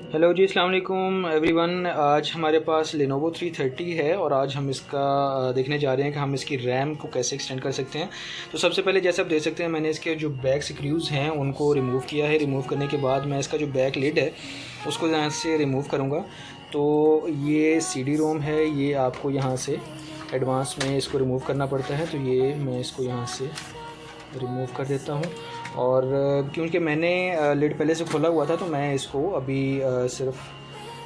Hello जी, अस्सलाम वालेकुम everyone. आज हमारे पास Lenovo 330 है और आज हम इसका देखने जा रहे हैं कि हम इसकी रैम को कैसे एक्सटेंड कर सकते हैं। तो सबसे पहले जैसे आप देख सकते हैं, मैंने इसके जो बैक स्क्रूज़ हैं उनको रिमूव किया है। रिमूव करने के बाद मैं इसका जो बैक लिड है उसको यहाँ से रिमूव करूँगा। तो ये CD-ROM है, ये आपको यहाँ से एडवांस में इसको रिमूव करना पड़ता है। तो ये मैं इसको यहाँ से रिमूव कर देता हूँ। और क्योंकि मैंने लिड पहले से खोला हुआ था तो मैं इसको अभी सिर्फ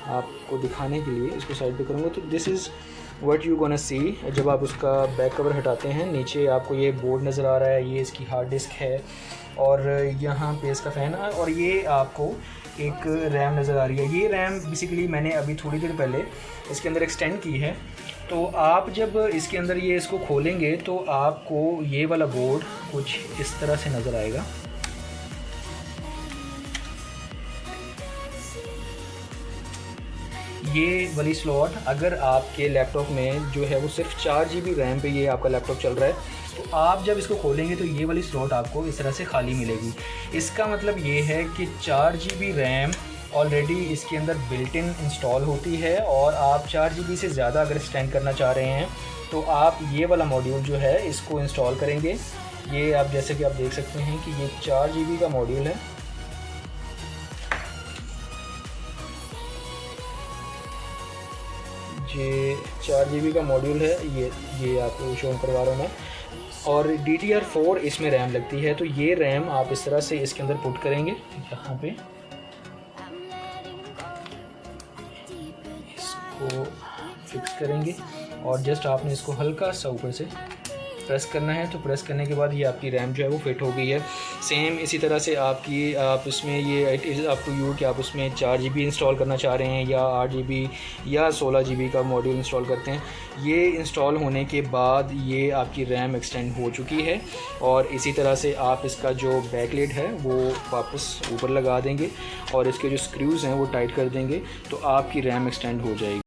आपको दिखाने के लिए इसको साइड पे करूँगा। तो this is what you gonna see. जब आप उसका बैक कवर हटाते हैं, नीचे आपको ये बोर्ड नज़र आ रहा है, ये इसकी हार्ड डिस्क है और यहाँ पे इसका फ़ैन है और ये आपको एक रैम नज़र आ रही है। ये रैम बेसिकली मैंने अभी थोड़ी देर पहले इसके अंदर एक्सटेंड की है। तो आप जब इसके अंदर ये इसको खोलेंगे तो आपको ये वाला बोर्ड कुछ इस तरह से नज़र आएगा। ये वाली स्लॉट अगर आपके लैपटॉप में जो है वो सिर्फ 4 GB रैम पे ये आपका लैपटॉप चल रहा है, तो आप जब इसको खोलेंगे तो ये वाली स्लॉट आपको इस तरह से खाली मिलेगी। इसका मतलब ये है कि 4 GB रैम ऑलरेडी इसके अंदर बिल्ट इन इंस्टॉल होती है और आप 4 GB से ज़्यादा अगर एक्सटेंड करना चाह रहे हैं तो आप ये वाला मॉड्यूल जो है इसको इंस्टॉल करेंगे। ये आप जैसे कि आप देख सकते हैं कि ये 4 GB का मॉड्यूल है। ये 4 GB का मॉड्यूल है, ये आपको शो करवा रहा हूँ मैं। और DDR4 इसमें रैम लगती है। तो ये रैम आप इस तरह से इसके अंदर पुट करेंगे, यहाँ पे इसको फिक्स करेंगे और जस्ट आपने इसको हल्का सा ऊपर से प्रेस करना है। तो प्रेस करने के बाद ये आपकी रैम जो है वो फिट हो गई है। सेम इसी तरह से आप इसमें ये it is up to you कि आप उसमें 4 GB इंस्टॉल करना चाह रहे हैं या 8 GB या 16 GB का मॉड्यूल इंस्टॉल करते हैं। ये इंस्टॉल होने के बाद ये आपकी रैम एक्सटेंड हो चुकी है और इसी तरह से आप इसका जो बैक लिड है वो वापस ऊपर लगा देंगे और इसके जो स्क्रूज़ हैं वो टाइट कर देंगे तो आपकी रैम एक्सटेंड हो जाएगी।